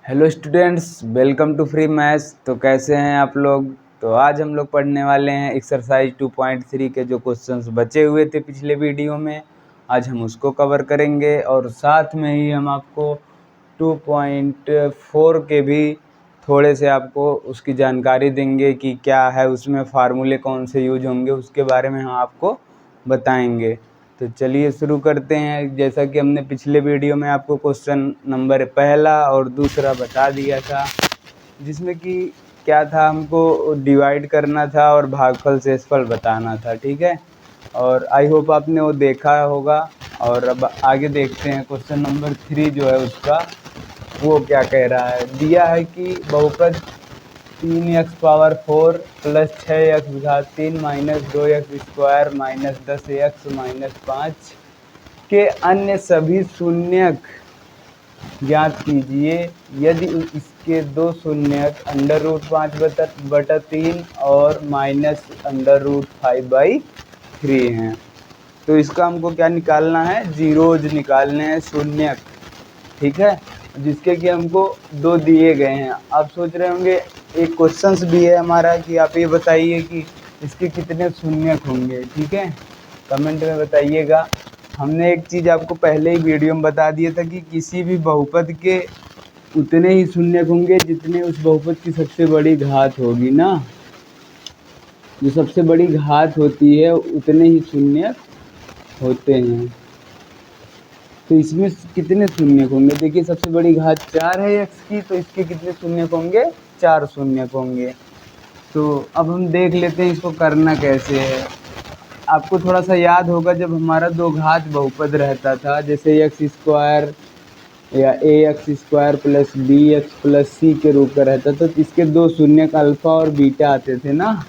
Hello students, welcome to free maths. तो कैसे हैं आप लोग। तो आज हम लोग पढ़ने वाले हैं एक्सरसाइज 2.3 के जो क्वेश्चंस बचे हुए थे पिछले वीडियो में। आज हम उसको कवर करेंगे और साथ में ही हम आपको 2.4 के भी थोड़े से आपको उसकी जानकारी देंगे कि क्या है उसमें, फार्मूले कौन से यूज होंगे उसके बारे में हम आपको बताएंगे। तो चलिए शुरू करते हैं। जैसा कि हमने पिछले वीडियो में आपको क्वेश्चन नंबर पहला और दूसरा बता दिया था, जिसमें कि क्या था, हमको डिवाइड करना था और भागफल शेषफल बताना था। ठीक है, और आई होप आपने वो देखा होगा। और अब आगे देखते हैं क्वेश्चन नंबर 3 जो है उसका वो क्या कह रहा है। दिया है कि बहुपद 3x⁴ plus 6x³ minus 2x² minus 10x minus 5 के अन्य सभी शून्यक ज्ञात कीजिए यदि इसके दो शून्यक √5/3 और माइनस √5/3 हैं। तो इसका हमको क्या निकालना है, जीरोज निकालने हैं, शून्यक। ठीक है, जिसके कि हमको दो दिए गए हैं। आप सोच रहे होंगे एक क्वेश्चंस भी है हमारा कि आप ये बताइए कि इसके कितने शून्यक होंगे। ठीक है, कमेंट में बताइएगा। हमने एक चीज़ आपको पहले ही वीडियो में बता दिया था कि किसी भी बहुपद के उतने ही शून्यक होंगे जितने उस बहुपद की सबसे बड़ी घात होगी ना। जो सबसे बड़ी घात होती है उतने ही शून्यक होते हैं। तो इसमें कितने शून्यक होंगे, देखिए सबसे बड़ी घात 4 है x की, तो इसके कितने शून्यक होंगे, 4 शून्यक होंगे। तो अब हम देख लेते हैं इसको करना कैसे है। आपको थोड़ा सा याद होगा जब हमारा दो घात बहुपद रहता था, जैसे x² या ax² plus bx plus c के रूप का रहता था, तो इसके दो शून्यक अल्फा और बीटा आते थे ना।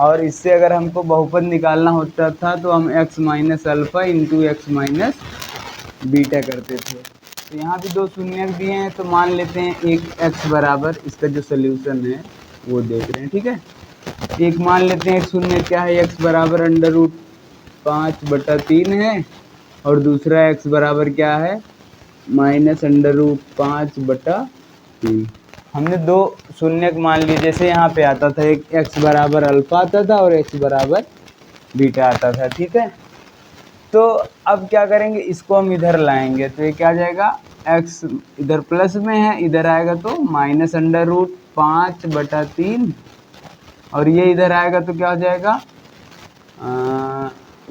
और इससे अगर हमको बहुपद निकालना होता था तो हम x minus alpha into x minus beta करते थे। तो यहाँ भी दो शून्यक दिए हैं, तो मान लेते हैं एक x बराबर, इसका जो सोल्यूशन है वो देख रहे हैं। ठीक है, एक मान लेते हैं एक शून्य क्या है, x बराबर √5/3 है, और दूसरा x बराबर क्या है, माइनस √5/3। हमने दो शून्यक मान लिए, जैसे यहाँ पे आता था एक x बराबर अल्फा आता था और x बराबर बीटा आता था। ठीक है, तो अब क्या करेंगे, इसको हम इधर लाएंगे तो ये क्या आ जाएगा, x इधर प्लस में है, इधर आएगा तो माइनस √5/3, और ये इधर आएगा तो क्या हो जाएगा,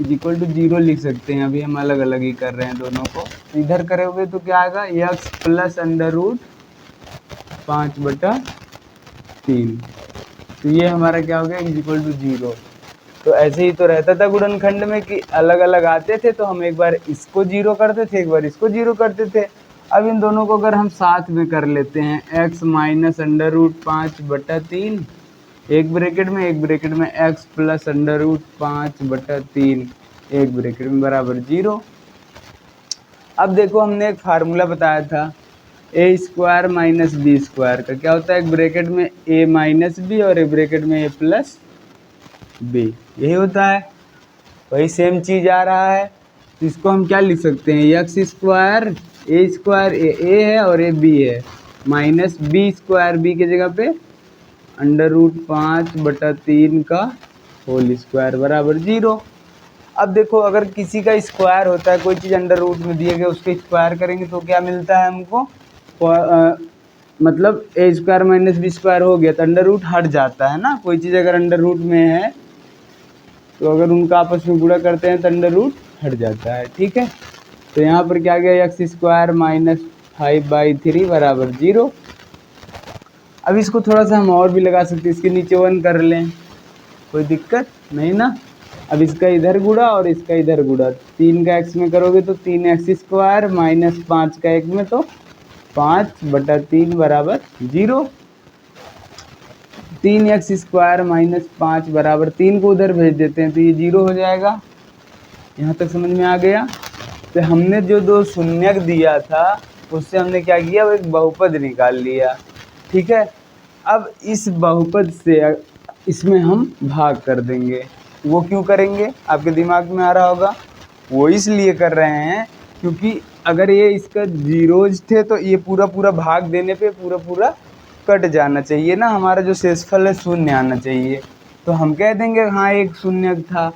इक्वल टू 0 लिख सकते हैं। अभी हम अलग अलग ही कर रहे हैं दोनों को। इधर करोगे तो क्या आएगा, x प्लस √5/3। तो ये हमारा क्या हो गया, इक्वल टू 0। तो ऐसे ही तो रहता था गुणनखंड में कि अलग अलग आते थे, तो हम एक बार इसको 0 करते थे, एक बार इसको 0 करते थे। अब इन दोनों को अगर हम साथ में कर लेते हैं, x माइनस √5/3 एक ब्रैकेट में, एक ब्रैकेट में x प्लस √5/3 एक ब्रैकेट में बराबर 0। अब देखो हमने एक फार्मूला बताया था a² माइनस b² का, क्या होता है, एक ब्रैकेट में a माइनस बी और एक ब्रैकेट में a प्लस बी, यही होता है। वही सेम चीज आ रहा है। तो इसको हम क्या लिख सकते हैं, x² a² a है और a b है, माइनस b² b की जगह पे √5/3 का होल स्क्वायर बराबर 0। अब देखो अगर किसी का स्क्वायर होता है, कोई चीज़ अंडर रूट में दिए गए उसके स्क्वायर करेंगे तो क्या मिलता है हमको, मतलब a² माइनस b² हो गया तो अंडर रूट हट जाता है ना। कोई चीज़ अगर अंडर रूट में है तो अगर उनका आपस में गुणा करते हैं तो अंडर रूट हट जाता है। ठीक है, तो यहाँ पर क्या गया, x² माइनस 5/3 बराबर 0। अब इसको थोड़ा सा हम और भी लगा सकते हैं, इसके नीचे 1 कर लें, कोई दिक्कत नहीं ना। अब इसका इधर गुणा और इसका इधर गुणा, 3 का x में करोगे तो 3x² माइनस 5 का 1 में तो 5/3 बराबर 0। 3x² माइनस 5 बराबर 3 को उधर भेज देते हैं तो ये 0 हो जाएगा। यहाँ तक समझ में आ गया। तो हमने जो दो शून्यक दिया था उससे हमने क्या किया, वो एक बहुपद निकाल लिया। ठीक है, अब इस बहुपद से इसमें हम भाग कर देंगे। वो क्यों करेंगे, आपके दिमाग में आ रहा होगा, वो इसलिए कर रहे हैं क्योंकि अगर ये इसका जीरोज थे तो ये पूरा पूरा भाग देने पे पूरा पूरा कट जाना चाहिए ना, हमारा जो शेषफल है शून्य आना चाहिए। तो हम कह देंगे हाँ एक शून्य था,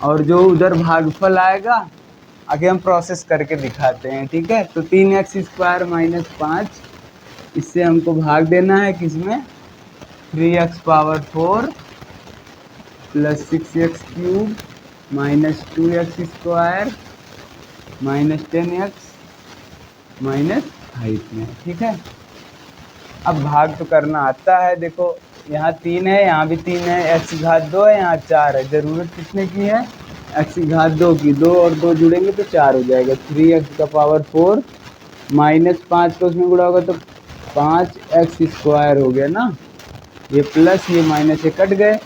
और जो उधर भागफल आएगा आगे हम प्रोसेस करके दिखाते हैं, ठीक है। तो 3x² माइनस 5, इससे हमको भाग देना है किसमें, 3x⁴ plus 6x³ minus 2x² minus 10x minus 5 में, ठीक है। अब भाग तो करना आता है, देखो यहाँ 3 है, यहाँ भी 3 है, x⁻² है, यहाँ 4 है। ज़रूरत कितने की है, x⁻² की। 2 और 2 जुड़ेंगे तो 4 हो जाएगा। 3x⁴ माइनस 5 को उसमें गुणा होगा तो 5x² हो गया ना। ये प्लस ये माइनस ये कट गए।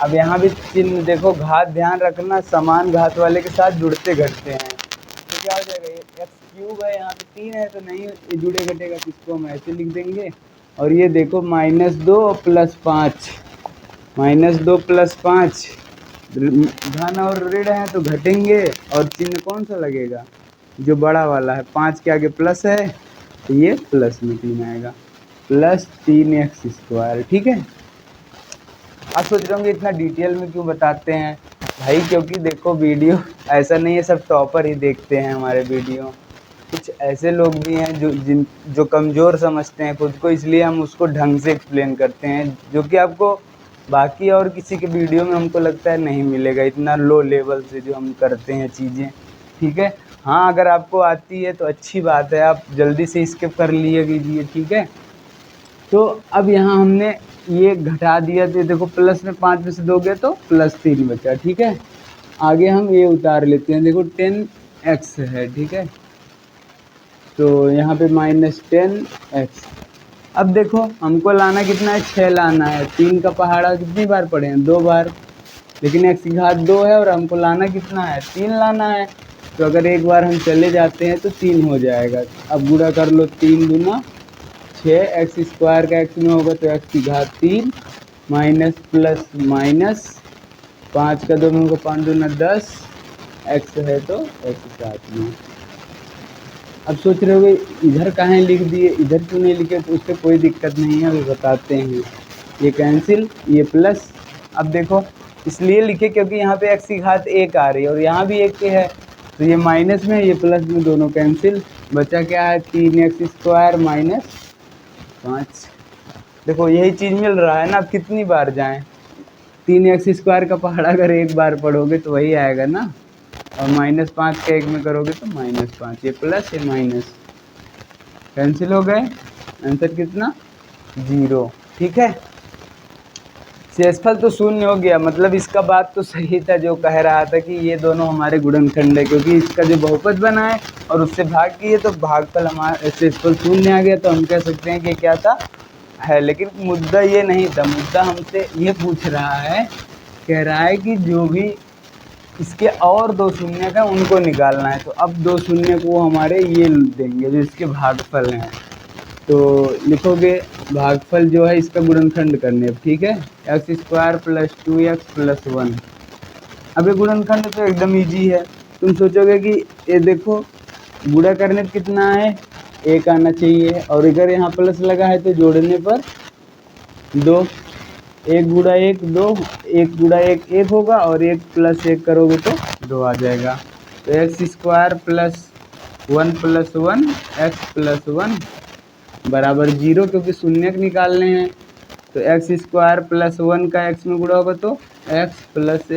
अब यहाँ भी चिन्ह देखो, घात ध्यान रखना, समान घात वाले के साथ जुड़ते घटते हैं। तो क्या हो जाएगा, ये x³ है, यहाँ पे 3 है तो नहीं ये जुड़े घटेगा, तो इसको हम ऐसे लिख देंगे। और ये देखो -2 प्लस 5, -2 प्लस 5 धन और ऋण है तो घटेंगे, और चिन्ह कौन सा लगेगा, जो बड़ा वाला है। 5 के आगे प्लस है तो ये प्लस में 3 आएगा, प्लस 3x², ठीक है। आप सोच रहे होंगे इतना डिटेल में क्यों बताते हैं भाई, क्योंकि देखो वीडियो ऐसा नहीं है सब टॉपर ही देखते हैं हमारे वीडियो। कुछ ऐसे लोग भी हैं जो कमज़ोर समझते हैं खुद को, इसलिए हम उसको ढंग से एक्सप्लेन करते हैं, जो कि आपको बाकी और किसी के वीडियो में हमको लगता है नहीं मिलेगा, इतना लो लेवल से जो हम करते हैं चीज़ें, ठीक है। हाँ अगर आपको आती है तो अच्छी बात है, आप जल्दी से स्किप कर लिए कीजिए, ठीक है। तो अब यहाँ हमने ये घटा दिया, तो देखो प्लस में 5 में से 2 गया तो प्लस 3 बचा, ठीक है। आगे हम ये उतार लेते हैं, देखो 10x है, ठीक है। तो यहाँ पे -10x। अब देखो हमको लाना कितना है, 6 लाना है। 3 का पहाड़ा कितनी बार पढ़े हैं, 2 बार, लेकिन x⁻² है और हमको लाना कितना है, 3 लाना है। तो अगर एक बार हम चले जाते हैं तो 3 हो जाएगा। अब गुणा कर लो, 3 दूना 6, x² का x में होगा तो x⁻³ माइनस प्लस माइनस 5 का 2 में होगा 5 दूना 10, x है तो x साथ में। अब सोच रहे होगे इधर कहाँ लिख दिए, इधर क्यों नहीं लिखे, तो उससे कोई दिक्कत नहीं है, अभी बताते हैं। ये कैंसिल, ये प्लस। अब देखो इसलिए लिखे क्योंकि यहाँ पे x⁻1 आ रही है और यहाँ भी 1 है, तो ये माइनस में ये प्लस में दोनों कैंसिल। बचा क्या है, 3x² माइनस 5। देखो यही चीज़ मिल रहा है ना, अब कितनी बार जाएं, 3x² का पहाड़ा अगर एक बार पढ़ोगे तो वही आएगा ना, और -5 का 1 में करोगे तो -5, ये प्लस ये माइनस कैंसिल हो गए। आंसर कितना, 0, ठीक है। शेषफल तो शून्य हो गया, मतलब इसका बात तो सही था जो कह रहा था कि ये दोनों हमारे गुणनखंड है, क्योंकि इसका जो बहुपद बना है और उससे भाग किए तो भागफल हमारा शेषफल शून्य आ गया, तो हम कह सकते हैं कि क्या था है। लेकिन मुद्दा ये नहीं था, मुद्दा हमसे ये पूछ रहा है, कह रहा है कि जो भी इसके और 2 शून्य का उनको निकालना है। तो अब 2 शून्य को हमारे ये देंगे जो इसके भागफल हैं, तो लिखोगे भागफल जो है इसका गुणनखंड करने, ठीक है, x² प्लस 2x प्लस 1। अब ये गुणनखंड तो एकदम ईजी है। तुम सोचोगे कि ये देखो गुणा करने पर कितना है, 1 आना चाहिए, और अगर यहाँ प्लस लगा है तो जोड़ने पर 2, 1 गुणा 1 2, 1 गुणा 1 1 होगा, और 1 प्लस 1 करोगे तो 2 आ जाएगा। तो x² plus 1 plus 1 x plus 1 बराबर 0, क्योंकि शून्यक निकालने हैं। तो x² प्लस 1 का x में गुणा होगा तो x प्लस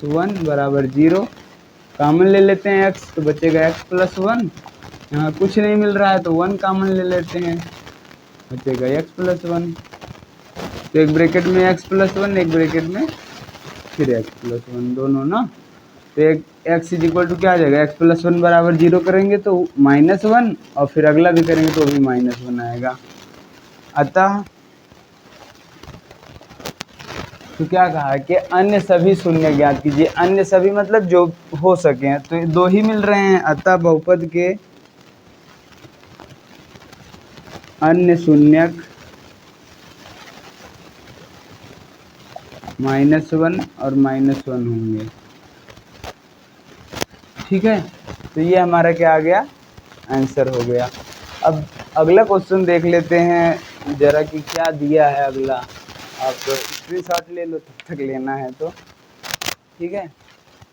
1 बराबर 0। कॉमन ले लेते हैं x, तो बचेगा x प्लस 1। यहाँ कुछ नहीं मिल रहा है तो 1 कॉमन ले लेते हैं, बचेगा x प्लस 1। तो एक ब्रैकेट में x प्लस 1, एक ब्रैकेट में फिर x प्लस 1, दोनों ना। तो एक x इक्वल टू क्या आ जाएगा, x प्लस 1 बराबर 0 करेंगे तो -1, और फिर अगला भी करेंगे तो भी -1 आएगा। अतः तो क्या कहा कि अन्य सभी शून्य ज्ञात कीजिए। अन्य सभी मतलब जो हो सके, तो 2 ही मिल रहे हैं। अतः बहुपद के अन्य शून्यक -1 और -1 होंगे, ठीक है। तो ये हमारा क्या आ गया, आंसर हो गया। अब अगला क्वेश्चन देख लेते हैं जरा कि क्या दिया है अगला। आप स्क्रीनशॉट ले लो तब तक लेना है तो, ठीक है।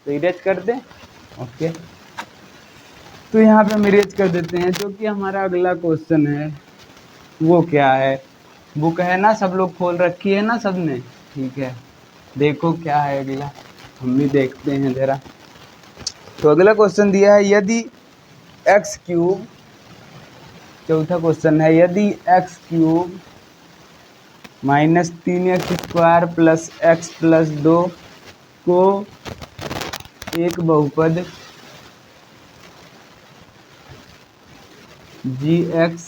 तो इरेज कर दें, ओके। तो यहाँ पे हम इरेज कर देते हैं। जो कि हमारा अगला क्वेश्चन है वो क्या है, बुक है ना, सब लोग खोल रखी है ना सबने, ठीक है। देखो क्या है अगला, हम भी देखते हैं ज़रा। तो अगला क्वेश्चन दिया है, यदि एक्स क्यूब, चौथा क्वेश्चन है, यदि x cube minus 3x² plus x plus 2 को एक बहुपद gx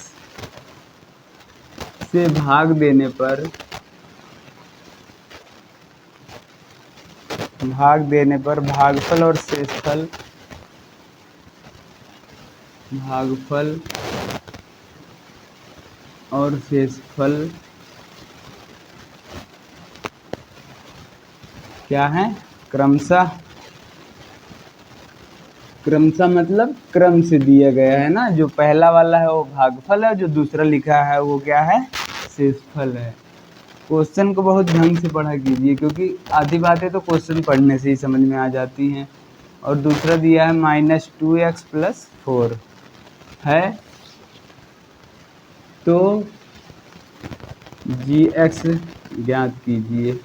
से भाग देने पर भागफल और शेषफल, क्या है, क्रमशः मतलब क्रम से दिया गया है ना। जो पहला वाला है वो भागफल है, जो दूसरा लिखा है वो क्या है, शेषफल है। क्वेश्चन को बहुत ढंग से पढ़ा कीजिए, क्योंकि आधी बातें तो क्वेश्चन पढ़ने से ही समझ में आ जाती हैं। और दूसरा दिया है -2x + 4 है, तो gx ज्ञात कीजिए।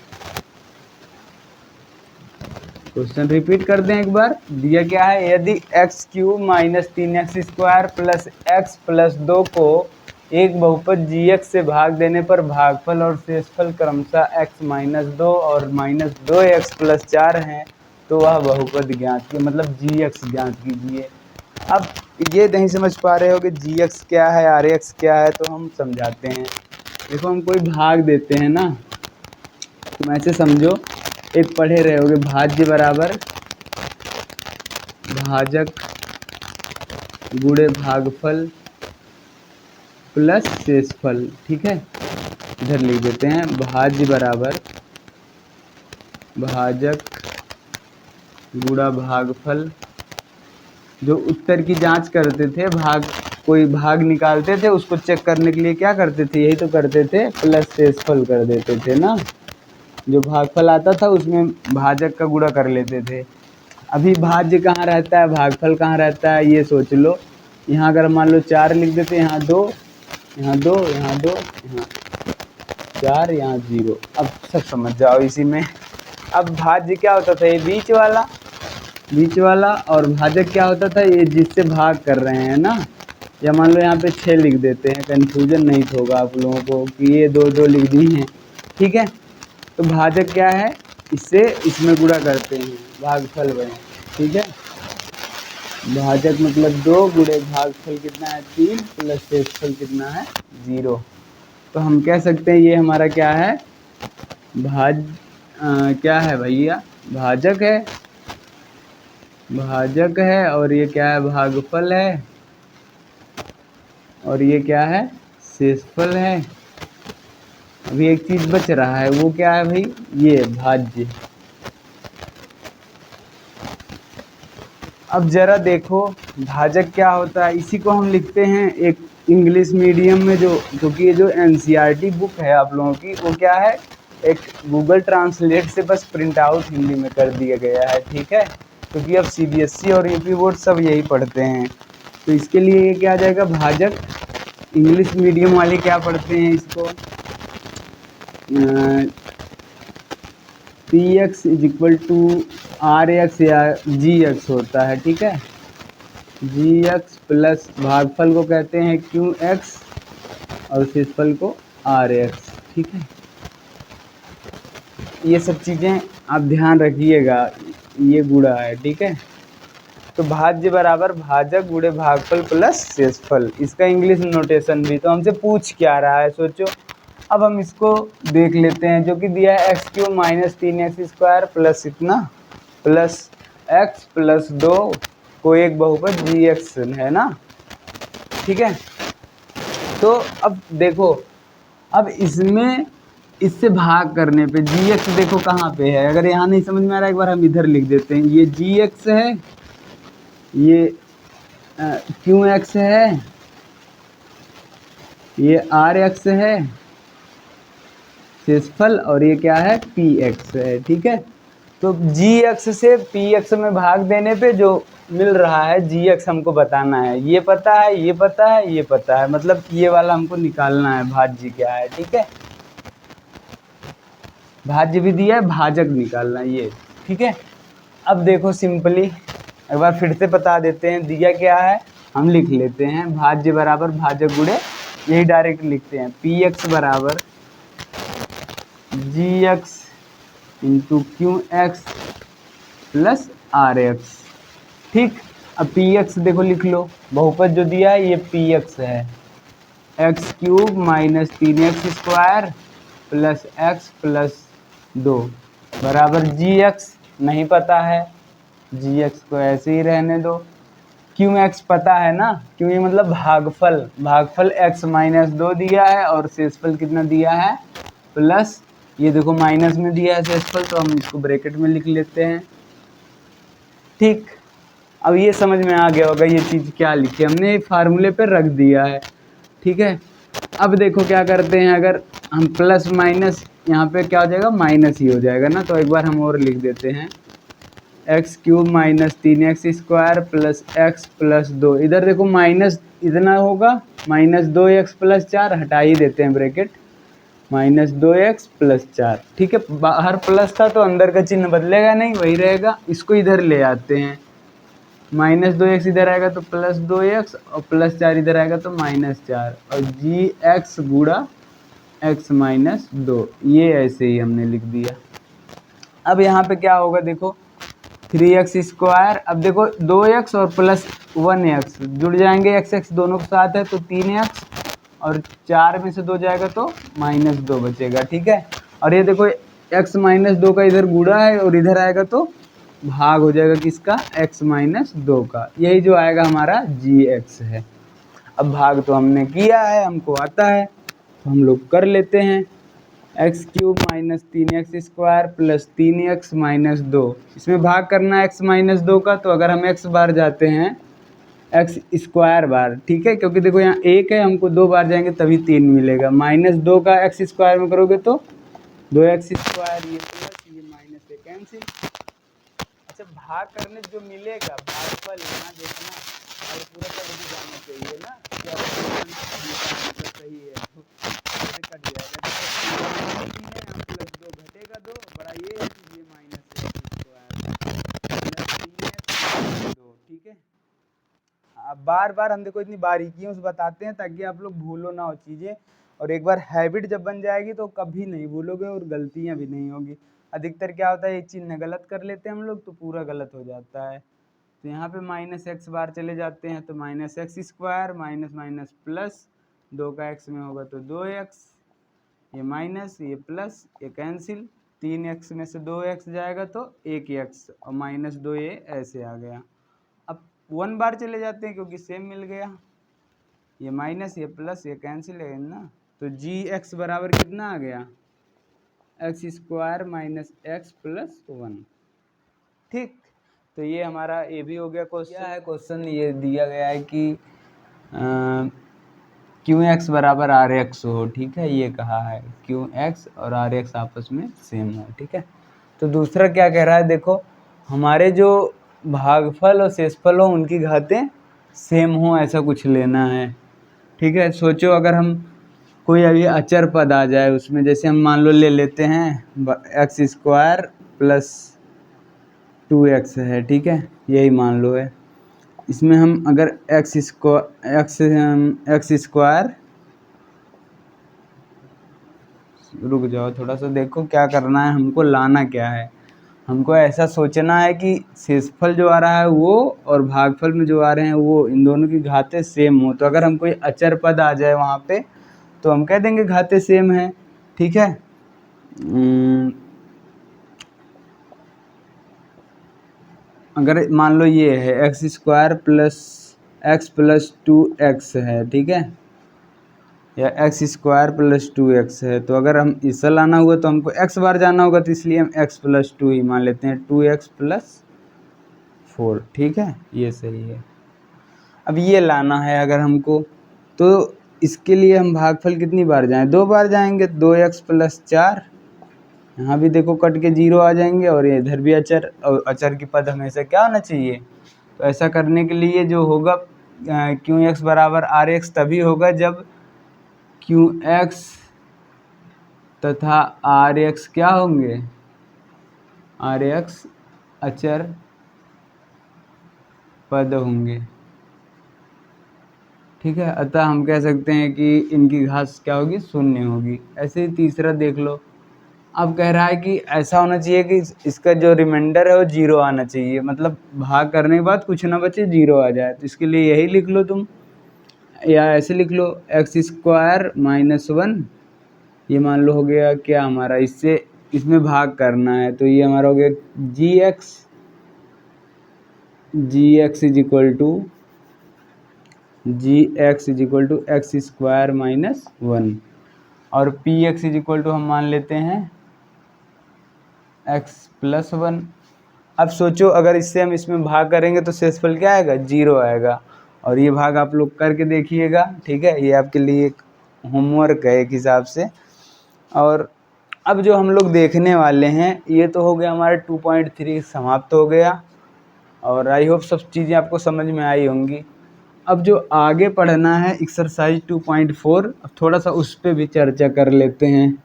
क्वेश्चन रिपीट कर दें एक बार। दिया क्या है, यदि x³ minus 3x² plus x plus 2 को एक बहुपद gx से भाग देने पर भागफल और शेषफल क्रमशः x - 2 और -2x + 4 हैं, तो वह बहुपद ज्ञात कीजिए, मतलब gx ज्ञात कीजिए। अब ये नहीं समझ पा रहे हो कि gx क्या है, rx क्या है, तो हम समझाते हैं। देखो, हम कोई भाग देते हैं ना, तुम ऐसे समझो, एक पढ़े रहे होगे, भाज्य बराबर भाजक गुणे भागफल प्लस शेषफल, ठीक है। इधर लिख देते हैं, भाज्य बराबर भाजक गुणा भागफल। जो उत्तर की जांच करते थे, कोई भाग निकालते थे, उसको चेक करने के लिए क्या करते थे, यही तो करते थे, प्लस शेषफल कर देते थे ना। जो भागफल आता था उसमें भाजक का गुणा कर लेते थे। अभी भाज्य कहाँ रहता है, भागफल कहाँ रहता है, ये सोच लो। यहाँ अगर मान लो 4 लिख देते, यहाँ 2, यहाँ 2, यहाँ 2, यहाँ 4, यहाँ 0। अब सब समझ जाओ इसी में। अब भाज्य क्या होता था, ये बीच वाला, और भाजक क्या होता था, ये जिससे भाग कर रहे हैं ना। या मान लो यहाँ पे 6 लिख देते हैं, कन्फ्यूजन नहीं होगा आप लोगों को कि ये 2 लिख दी हैं, ठीक है। तो भाजक क्या है, इससे इसमें गुणा करते हैं, भागफल बने, ठीक है। भाजक मतलब 2 गुणे भागफल कितना है, 3 प्लस शेषफल कितना है, 0। तो हम कह सकते हैं ये हमारा क्या है, क्या है भैया, भाजक है, और ये क्या है, भागफल है, और ये क्या है, शेषफल है। अभी एक चीज बच रहा है, वो क्या है भाई, ये भाज्य। अब जरा देखो भाजक क्या होता है, इसी को हम लिखते हैं एक इंग्लिश मीडियम में, जो क्योंकि ये जो NCERT बुक है आप लोगों की, वो क्या है, एक गूगल ट्रांसलेट से बस प्रिंट आउट हिंदी में कर दिया गया है, ठीक है। क्योंकि अब CBSE और UP बोर्ड सब यही पढ़ते हैं, तो इसके लिए ये क्या आ जाएगा, भाजक। इंग्लिश मीडियम वाले क्या पढ़ते हैं इसको, PX = RX या GX होता है, ठीक है। GX प्लस भागफल को कहते हैं QX और शेषफल को RX, ठीक है। ये सब चीज़ें आप ध्यान रखिएगा, ये गुणा है, ठीक है। तो भाज्य बराबर भाजक गुणे भागफल प्लस शेषफल, इसका इंग्लिश नोटेशन भी। तो हमसे पूछ क्या रहा है, सोचो। अब हम इसको देख लेते हैं, जो कि दिया है x³ माइनस 3x² प्लस इतना प्लस x + 2 को एक बहुपद gx है ना, ठीक है। तो अब देखो, अब इसमें इससे भाग करने पे gx देखो कहाँ पे है। अगर यहाँ नहीं समझ में आ रहा है, एक बार हम इधर लिख देते हैं, ये gx है, ये क्यू एक्स है, ये आर एक्स है शेषफल, और ये क्या है पी एक्स है। ठीक है, तो जी एक्स से पी एक्स में भाग देने पे जो मिल रहा है जी एक्स हमको बताना है। ये पता है, ये पता है, ये पता है, मतलब ये वाला हमको निकालना है भाज्य क्या है। ठीक है, भाज्य भी दिया है, भाजक निकालना है ये। ठीक है, अब देखो सिंपली एक बार फिर से बता देते हैं, दिया क्या है हम लिख लेते हैं, भाज्य बराबर भाजक गुणे, यही डायरेक्ट लिखते हैं, पी एक्स बराबर G x into Q x plus R x. ठीक, अब पी एक्स देखो लिख लो, बहुपद जो दिया है ये पी एक्स है, x cube minus 3x square plus x plus 2 बराबर जी एक्स नहीं पता है, जी एक्स को ऐसे ही रहने दो। क्यू एक्स पता है ना, क्यों ये मतलब भागफल, भागफल x माइनस 2 दिया है और शेषफल कितना दिया है प्लस, ये देखो माइनस में दिया है शेषफल, तो हम इसको ब्रैकेट में लिख लेते हैं। ठीक, अब ये समझ में आ गया होगा ये चीज़ क्या लिखी हमने, फार्मूले पे रख दिया है। ठीक है, अब देखो क्या करते हैं, अगर हम प्लस माइनस यहाँ पे क्या हो जाएगा माइनस ही हो जाएगा ना, तो एक बार हम और लिख देते हैं, x cube minus 3x square plus x plus 2, इधर देखो माइनस इतना होगा, माइनस 2x प्लस 4 हटा ही देते हैं ब्रैकेट, माइनस 2x प्लस 4। ठीक है, बाहर प्लस था तो अंदर का चिन्ह बदलेगा नहीं, वही रहेगा, इसको इधर ले आते हैं, माइनस 2x इधर आएगा तो प्लस 2x और प्लस 4 इधर आएगा तो माइनस 4, और जी एक्स गुड़ा एक्स माइनस 2, ये ऐसे ही हमने लिख दिया। अब यहाँ पे क्या होगा देखो 3x स्क्वायर, अब देखो 2x और प्लस 1x जुड़ जाएंगे, x x दोनों के साथ है तो 3x, और 4 में से 2 जाएगा तो माइनस 2 बचेगा। ठीक है, और ये देखो x माइनस 2 का इधर गुणा है और इधर आएगा तो भाग हो जाएगा किसका, x माइनस 2 का, यही जो आएगा हमारा जी एक्स है। अब भाग तो हमने किया है, हमको आता है तो हम लोग कर लेते हैं, x cube minus 3x square plus 3x minus 2, इसमें भाग करना है x माइनस 2 का, तो अगर हम x बार जाते हैं एक्स स्क्वायर बार, ठीक है, क्योंकि देखो यहाँ एक है, हमको 2 बार जाएंगे तभी 3 मिलेगा, माइनस 2 का एक्स स्क्वायर में करोगे तो 2x स्क्वायर, ये प्लस ये माइनस से कैंसिल। अच्छा, भाग करने जो मिलेगा भागफल यहाँ देखना और पूरा कट भी जाना चाहिए ना, क्या सही है तो कट जाएगा, प्लस 2 घटेगा 2, बड़ा ये है कि ये माइनस स्क्वायर 2। ठीक है, अब बार बार हम देखो इतनी बारीकियों से बताते हैं ताकि आप लोग भूलो ना हो चीज़ें, और एक बार हैबिट जब बन जाएगी तो कभी नहीं भूलोगे और गलतियां भी नहीं होगी। अधिकतर क्या होता है एक चिन्ह गलत कर लेते हैं हम लोग तो पूरा गलत हो जाता है, तो यहाँ पे माइनस एक्स बार चले जाते हैं तो minus x square minus minus plus 2 का एक्स में होगा तो 2x, ये माइनस ये प्लस ये कैंसिल, 3x में से 2x जाएगा तो 1x और माइनस 2 ये ऐसे आ गया। अब 1 बार चले जाते हैं क्योंकि सेम मिल गया, ये माइनस ये प्लस ये कैंसिल है ना, तो जी एक्स बराबर कितना आ गया, x square minus x plus 1। ठीक, तो ये हमारा ये भी हो गया क्वेश्चन। क्या है क्वेश्चन, ये दिया गया है कि क्यू एक्स बराबर आर एक्स हो। ठीक है, ये कहा है क्यू एक्स और आर एक्स आपस में सेम हो। ठीक है, तो दूसरा क्या कह रहा है देखो, हमारे जो भागफल और शेषफल हो उनकी घातें सेम हो, ऐसा कुछ लेना है। ठीक है, सोचो अगर हम कोई अभी अचर पद आ जाए उसमें, जैसे हम मान लो ले लेते हैं एक्स स्क्वायर प्लस 2x है। ठीक है, यही मान लो है, इसमें हम अगर एक्स स्क्वायर, रुक जाओ थोड़ा सा, देखो क्या करना है हमको, लाना क्या है, हमको ऐसा सोचना है कि शेषफल जो आ रहा है वो और भागफल में जो आ रहे हैं वो, इन दोनों की घातें सेम हो, तो अगर हम कोई अचर पद आ जाए वहाँ पे तो हम कह देंगे घातें सेम है। ठीक है, अगर मान लो ये है x square plus x plus 2x है, ठीक है, या एक्स स्क्वायर प्लस 2x है, तो अगर हम इससे लाना हुआ तो हमको x बार जाना होगा, तो इसलिए हम x प्लस 2 ही मान लेते हैं, 2x प्लस 4। ठीक है, ये सही है। अब ये लाना है अगर हमको, तो इसके लिए हम भागफल कितनी बार जाएं, 2 बार जाएंगे। 2x प्लस 4, यहाँ भी देखो कट के 0 आ जाएंगे, और ये इधर भी अचर, और अचर की पद हमेशा क्या होना चाहिए। तो ऐसा करने के लिए जो होगा क्यू एक्स बराबर आर एक्स तभी होगा जब क्यू एक्स तथा आर एक्स क्या होंगे, आर एक्स अचर पद होंगे। ठीक है, अतः हम कह सकते हैं कि इनकी घात क्या होगी, 0 होगी। ऐसे ही तीसरा देख लो, अब कह रहा है कि ऐसा होना चाहिए कि इसका जो रिमाइंडर है वो 0 आना चाहिए, मतलब भाग करने के बाद कुछ ना बचे, 0 आ जाए। तो इसके लिए यही लिख लो तुम, या ऐसे लिख लो x² माइनस 1, ये मान लो हो गया क्या हमारा, इससे इसमें भाग करना है, तो ये हमारा हो गया gx is equal to x² minus 1, और px इज इक्वल टू हम मान लेते हैं x प्लस 1। अब सोचो अगर इससे हम इसमें भाग करेंगे तो शेषफल क्या आएगा, 0 आएगा। और ये भाग आप लोग करके देखिएगा, ठीक है, ये आपके लिए एक होमवर्क है एक हिसाब से। और अब जो हम लोग देखने वाले हैं, ये तो हो गया हमारा 2.3 समाप्त हो गया, और आई होप सब चीज़ें आपको समझ में आई होंगी। अब जो आगे पढ़ना है एक्सरसाइज 2.4, अब थोड़ा सा उस पर भी चर्चा कर लेते हैं।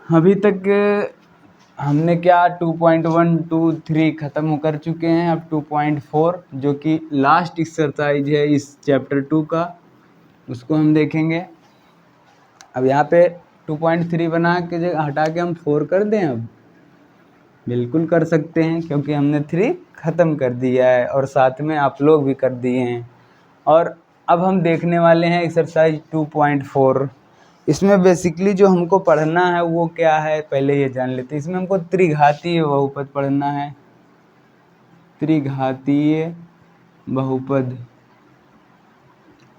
अभी तक हमने क्या 2.1 2 3 ख़त्म कर चुके हैं। अब 2.4 जो कि लास्ट एक्सरसाइज है इस चैप्टर 2 का, उसको हम देखेंगे। अब यहाँ पे 2.3 बना के जगह हटा के हम 4 कर दें, अब बिल्कुल कर सकते हैं, क्योंकि हमने 3 ख़त्म कर दिया है और साथ में आप लोग भी कर दिए हैं। और अब हम देखने वाले हैं एक्सरसाइज 2.4। इसमें बेसिकली जो हमको पढ़ना है वो क्या है, पहले ये जान लेते हैं। इसमें हमको त्रिघातीय बहुपद पढ़ना है। त्रिघातीय बहुपद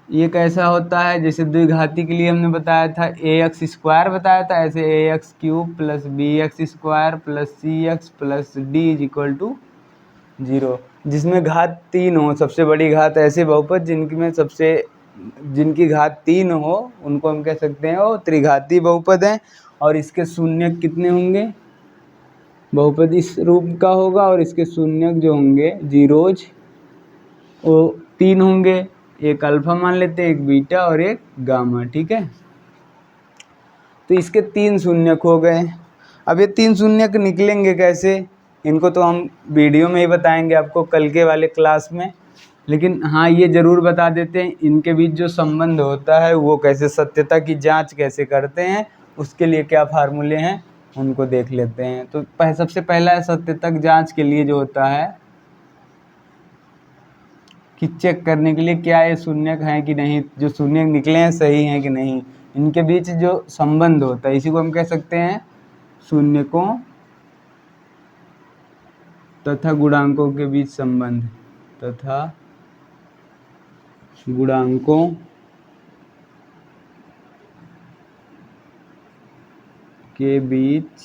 ये कैसा होता है, जैसे द्विघाती के लिए हमने बताया था ax² बताया था, ऐसे ax³ plus bx² plus cx plus d is equal to 0, जिसमें घात 3 हो। सबसे बड़ी घात ऐसे बहुपद जिनकी घात 3 हो, उनको हम कह सकते हैं वो त्रिघाती बहुपद हैं। और इसके शून्यक कितने होंगे, बहुपद इस रूप का होगा, और इसके शून्यक जो होंगे जीरोज वो 3 होंगे। एक अल्फा मान लेते हैं, एक बीटा और एक गामा। ठीक है, तो इसके 3 शून्यक हो गए। अब ये 3 शून्यक निकलेंगे कैसे, इनको तो हम वीडियो में ही बताएंगे आपको कल के वाले क्लास में। लेकिन हाँ, ये ज़रूर बता देते हैं इनके बीच जो संबंध होता है वो कैसे, सत्यता की जांच कैसे करते हैं, उसके लिए क्या फार्मूले हैं उनको देख लेते हैं। तो सबसे पहला सत्यता की जांच के लिए जो होता है कि चेक करने के लिए क्या ये शून्यक हैं कि नहीं, जो शून्यक निकले हैं सही हैं कि नहीं, इनके बीच जो संबंध होता है इसी को हम कह सकते हैं शून्यकों तथा गुणांकों के बीच संबंध, तथा गुणांकों के बीच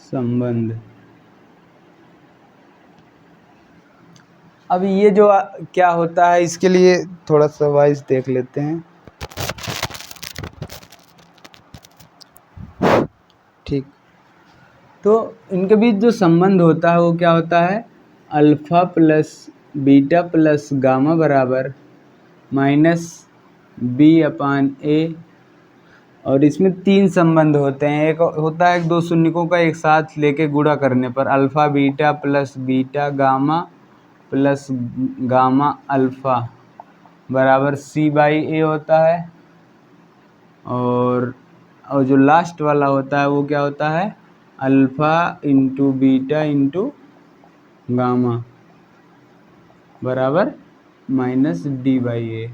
संबंध। अब ये जो क्या होता है, इसके लिए थोड़ा सा वाइज देख लेते हैं। ठीक, तो इनके बीच जो संबंध होता है वो क्या होता है, alpha plus beta plus gamma बराबर -b/a। और इसमें 3 संबंध होते हैं। एक होता है 2 शून्यकों का एक साथ लेके गुणा करने पर, alpha beta plus beta gamma plus gamma alpha बराबर c/a होता है। और जो लास्ट वाला होता है वो क्या होता है, alpha into beta into gamma बराबर -d/a।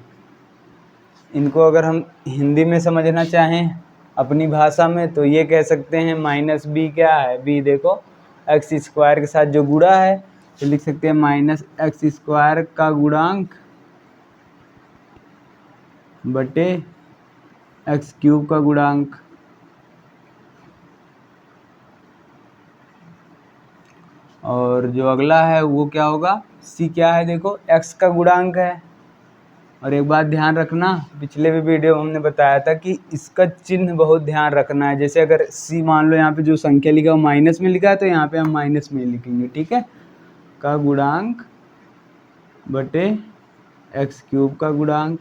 इनको अगर हम हिंदी में समझना चाहें अपनी भाषा में तो ये कह सकते हैं -b क्या है, b देखो x² के साथ जो गुणा है तो लिख सकते हैं -x² का गुणांक बटे x³ का गुणांक। और जो अगला है वो क्या होगा, सी क्या है, देखो x का गुणांक है। और एक बात ध्यान रखना, पिछले भी वीडियो में हमने बताया था कि इसका चिन्ह बहुत ध्यान रखना है। जैसे अगर सी मान लो यहाँ पे जो संख्या लिखा है वो माइनस में लिखा है तो यहाँ पे हम माइनस में लिखेंगे, ठीक है। का गुणांक बटे एक्स क्यूब का गुणांक।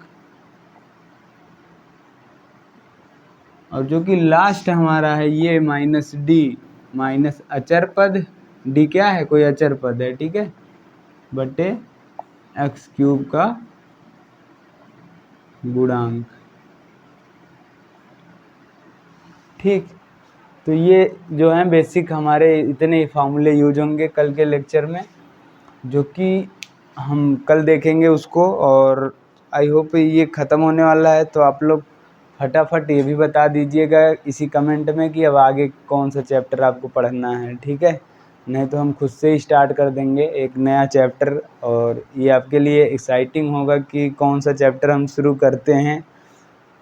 और जो कि लास्ट हमारा है ये माइनस डी, माइनस अचर पद, डी क्या है, कोई अचर पद है, ठीक है, बटे एक्स क्यूब का गुणांक। ठीक, तो ये जो है बेसिक हमारे इतने फार्मूले यूज होंगे कल के लेक्चर में, जो कि हम कल देखेंगे उसको। और आई होप ये ख़त्म होने वाला है, तो आप लोग फटाफट ये भी बता दीजिएगा इसी कमेंट में कि अब आगे कौन सा चैप्टर आपको पढ़ना है, ठीक है। नहीं तो हम खुद से ही स्टार्ट कर देंगे एक नया चैप्टर, और ये आपके लिए एक्साइटिंग होगा कि कौन सा चैप्टर हम शुरू करते हैं।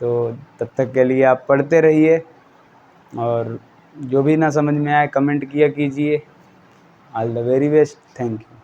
तो तब तक के लिए आप पढ़ते रहिए, और जो भी ना समझ में आए कमेंट किया कीजिए। All the very best, thank you.